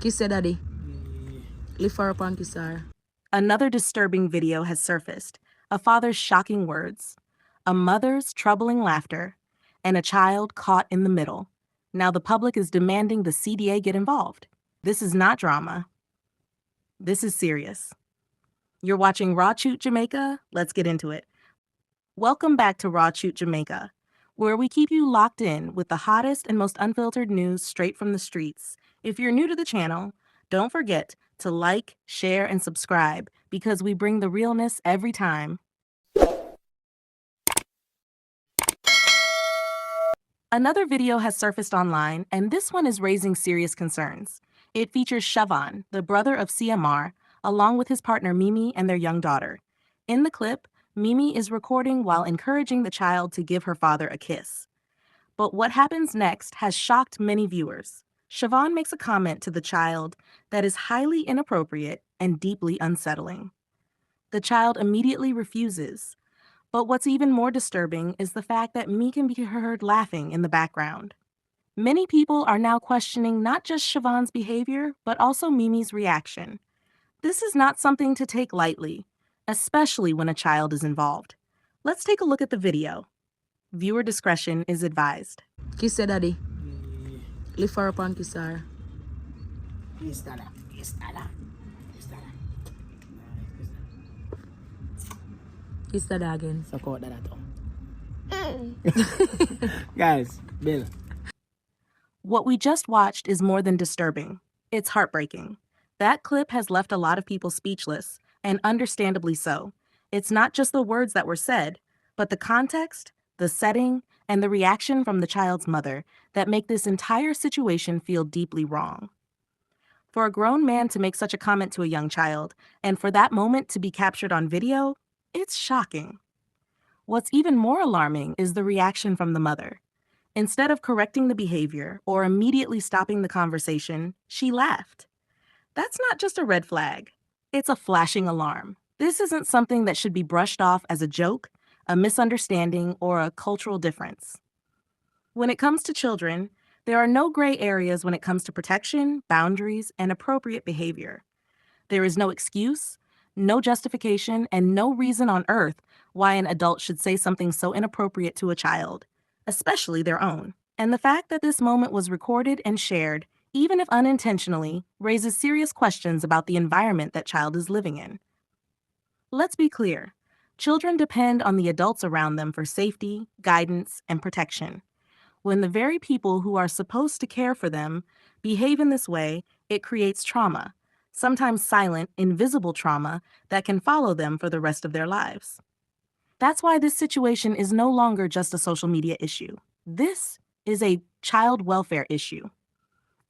Kiss her daddy. Lift her up and kiss her. Another disturbing video has surfaced. A father's shocking words, a mother's troubling laughter, and a child caught in the middle. Now the public is demanding the CDA get involved. This is not drama. This is serious. You're watching Chute, Jamaica? Let's get into it. Welcome back to Chute, Jamaica, where we keep you locked in with the hottest and most unfiltered news straight from the streets. If you're new to the channel, don't forget to like, share, and subscribe because we bring the realness every time. Another video has surfaced online, and this one is raising serious concerns. It features Siobhan, the brother of CMR, along with his partner Mimi and their young daughter. In the clip, Mimi is recording while encouraging the child to give her father a kiss. But what happens next has shocked many viewers. Siobhan makes a comment to the child that is highly inappropriate and deeply unsettling. The child immediately refuses. But what's even more disturbing is the fact that Mimi can be heard laughing in the background. Many people are now questioning not just Siobhan's behavior, but also Mimi's reaction. This is not something to take lightly, especially when a child is involved. Let's take a look at the video. Viewer discretion is advised. Kiss her daddy. Lift her up and kiss her. Kiss dada. Kiss dada. Kiss dada. Kiss dada again. Suck out dada too. Guys, Bill. What we just watched is more than disturbing. It's heartbreaking. That clip has left a lot of people speechless, and understandably so. It's not just the words that were said, but the context, the setting, and the reaction from the child's mother that make this entire situation feel deeply wrong. For a grown man to make such a comment to a young child, and for that moment to be captured on video, it's shocking. What's even more alarming is the reaction from the mother. Instead of correcting the behavior or immediately stopping the conversation, she laughed. That's not just a red flag. It's a flashing alarm. This isn't something that should be brushed off as a joke, a misunderstanding, or a cultural difference. When it comes to children, there are no gray areas when it comes to protection, boundaries, and appropriate behavior. There is no excuse, no justification, and no reason on earth why an adult should say something so inappropriate to a child, especially their own. And the fact that this moment was recorded and shared, even if unintentionally, raises serious questions about the environment that child is living in. Let's be clear. Children depend on the adults around them for safety, guidance, and protection. When the very people who are supposed to care for them behave in this way, it creates trauma, sometimes silent, invisible trauma that can follow them for the rest of their lives. That's why this situation is no longer just a social media issue. This is a child welfare issue.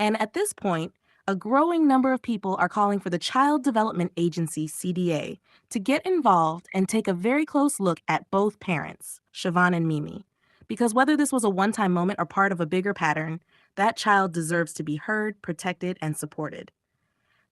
And at this point, a growing number of people are calling for the Child Development Agency, CDA, to get involved and take a very close look at both parents, Siobhan and Mimi. Because whether this was a one-time moment or part of a bigger pattern, that child deserves to be heard, protected, and supported.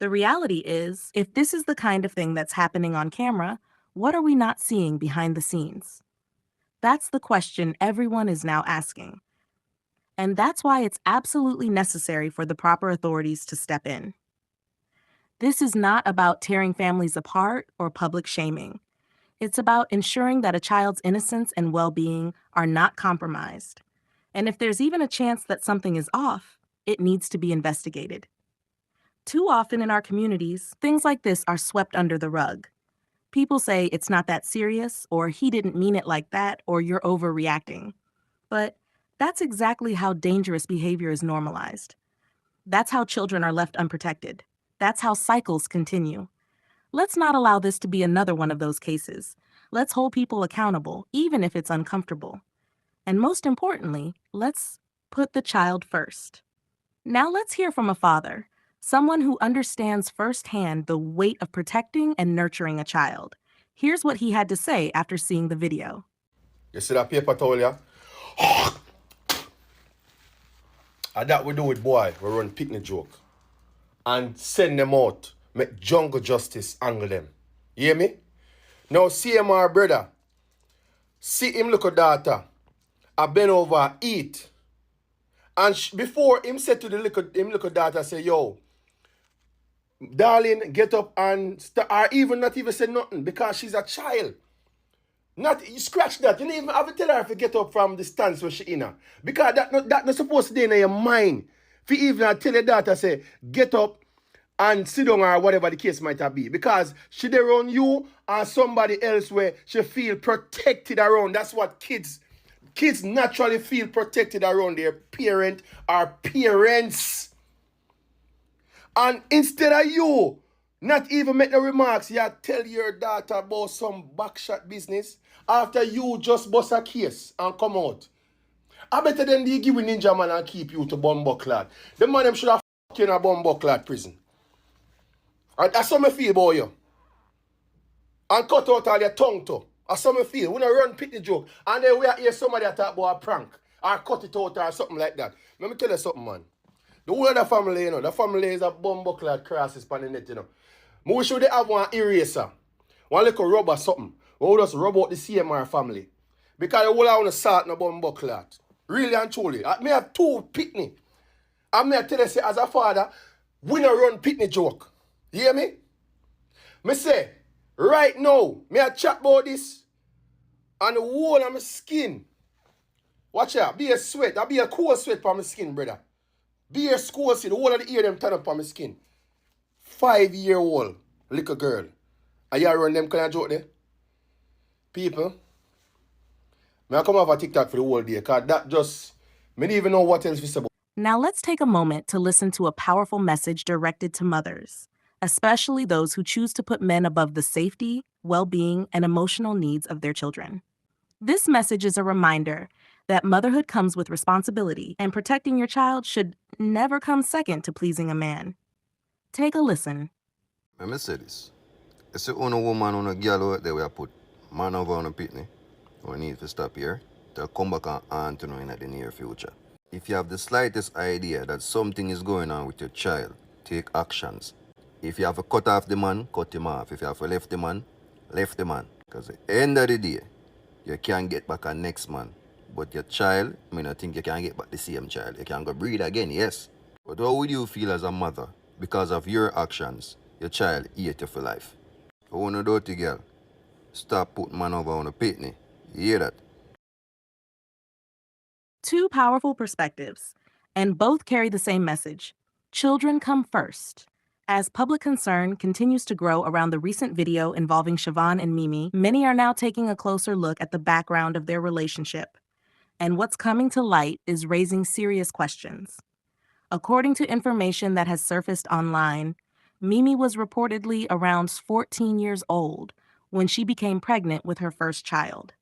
The reality is, if this is the kind of thing that's happening on camera, what are we not seeing behind the scenes? That's the question everyone is now asking. And that's why it's absolutely necessary for the proper authorities to step in. This is not about tearing families apart or public shaming. It's about ensuring that a child's innocence and well-being are not compromised. And if there's even a chance that something is off, it needs to be investigated. Too often in our communities, things like this are swept under the rug. People say it's not that serious, or he didn't mean it like that, or you're overreacting. But that's exactly how dangerous behavior is normalized. That's how children are left unprotected. That's how cycles continue. Let's not allow this to be another one of those cases. Let's hold people accountable, even if it's uncomfortable. And most importantly, let's put the child first. Now let's hear from a father, someone who understands firsthand the weight of protecting and nurturing a child. Here's what he had to say after seeing the video. You see that paper towel, yeah? And that we do with boy, we run picnic joke. And send them out, make jungle justice angle them. You hear me? Now CMR brother, see him look at daughter, I bend over, eat. And before him said to the little daughter, say, yo, darling, get up and or even not even say nothing because she's a child. Not you scratch that. You don't even have to tell her to get up from the stance where she in her. Because that not supposed to be in your mind. If you even tell your daughter say, get up and sit down or whatever the case might be. Because she there around you or somebody else where she feel protected around. That's what kids naturally feel protected around their parent or parents. And instead of you not even make the remarks, you tell your daughter about some backshot business after you just bust a case and come out. I better than they give you ninja man and keep you to bumbucklad. The man them should have you in a bumbucklad prison. And that's how I feel about you. And cut out all your tongue too. That's how I feel. We don't run pity joke. And then we hear somebody talk about a prank. Or cut it out or something like that. Let me tell you something, man. The whole of the family, you know, the family is a bumbucklad crosses on the net, you know. I wish they have one eraser. One little rubber something. We just rub out the CMR family. Because the whole of the salt in the bumbucklad. Really and truly. I may have two pitney. I may tell you, say, as a father, we don't run pitney joke. You hear me? Me say, right now, me I chat about this and the whole of my skin. Watch out, be a sweat. I be a cool sweat on my skin, brother. Be a cool sweat. The whole of the ear them turn up on my skin. 5-year-old little girl. Are you run them kind of joke there? People, I come off a TikTok for the whole day because that just, me don't even know what else to say about. Now let's take a moment to listen to a powerful message directed to mothers, especially those who choose to put men above the safety, well-being, and emotional needs of their children. This message is a reminder that motherhood comes with responsibility, and protecting your child should never come second to pleasing a man. Take a listen. Let me say this. It's the only woman on a girl out there we put man over on a pitney. We need to stop here. They'll come back and aunt to know in the near future. If you have the slightest idea that something is going on with your child, take actions. If you have to cut off the man, cut him off. If you have to left the man, left the man. Because at the end of the day, you can't get back a next man. But your child, I mean, I think you can get back the same child. You can go breed again, yes. But how would you feel as a mother because of your actions? Your child hate you for life. I want to dirty girl. Stop putting man over on a pitney. You hear that? Two powerful perspectives, and both carry the same message. Children come first. As public concern continues to grow around the recent video involving Siobhan and Mimi, many are now taking a closer look at the background of their relationship. And what's coming to light is raising serious questions. According to information that has surfaced online, Mimi was reportedly around 14 years old when she became pregnant with her first child.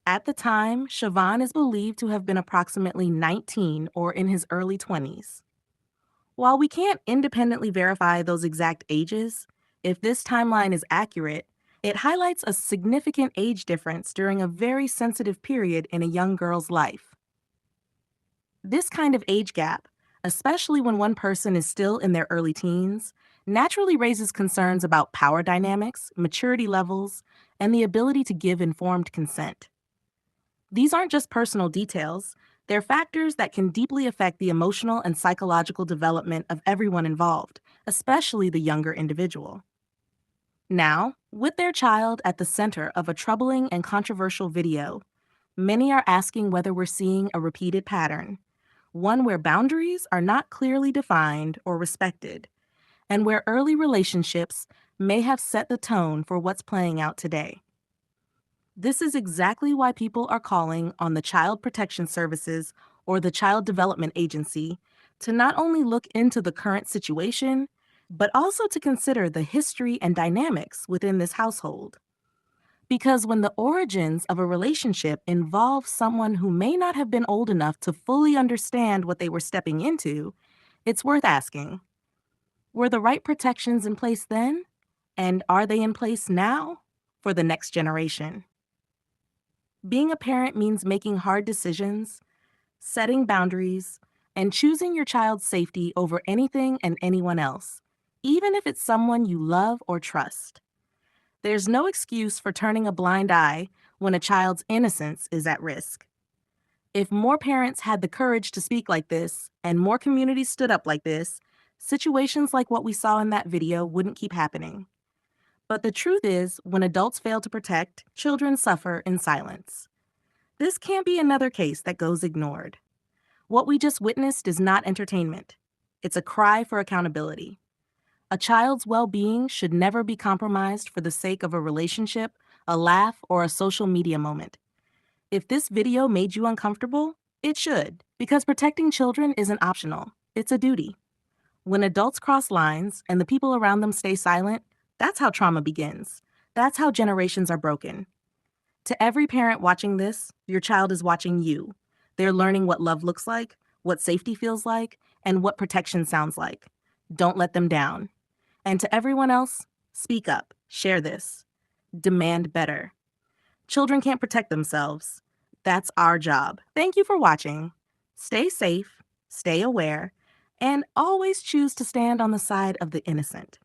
At the time, Siobhan is believed to have been approximately 19 or in his early 20s. While we can't independently verify those exact ages, if this timeline is accurate, it highlights a significant age difference during a very sensitive period in a young girl's life. This kind of age gap, especially when one person is still in their early teens, naturally raises concerns about power dynamics, maturity levels, and the ability to give informed consent. These aren't just personal details, they're factors that can deeply affect the emotional and psychological development of everyone involved, especially the younger individual. Now, with their child at the center of a troubling and controversial video, many are asking whether we're seeing a repeated pattern, one where boundaries are not clearly defined or respected, and where early relationships may have set the tone for what's playing out today. This is exactly why people are calling on the Child Protection Services or the Child Development Agency to not only look into the current situation, but also to consider the history and dynamics within this household. Because when the origins of a relationship involve someone who may not have been old enough to fully understand what they were stepping into, it's worth asking, were the right protections in place then? And are they in place now for the next generation? Being a parent means making hard decisions, setting boundaries, and choosing your child's safety over anything and anyone else, even if it's someone you love or trust. There's no excuse for turning a blind eye when a child's innocence is at risk. If more parents had the courage to speak like this, and more communities stood up like this, situations like what we saw in that video wouldn't keep happening. But the truth is, when adults fail to protect, children suffer in silence. This can't be another case that goes ignored. What we just witnessed is not entertainment. It's a cry for accountability. A child's well-being should never be compromised for the sake of a relationship, a laugh, or a social media moment. If this video made you uncomfortable, it should, because protecting children isn't optional. It's a duty. When adults cross lines and the people around them stay silent, that's how trauma begins. That's how generations are broken. To every parent watching this, your child is watching you. They're learning what love looks like, what safety feels like, and what protection sounds like. Don't let them down. And to everyone else, speak up, share this, demand better. Children can't protect themselves. That's our job. Thank you for watching. Stay safe, stay aware, and always choose to stand on the side of the innocent.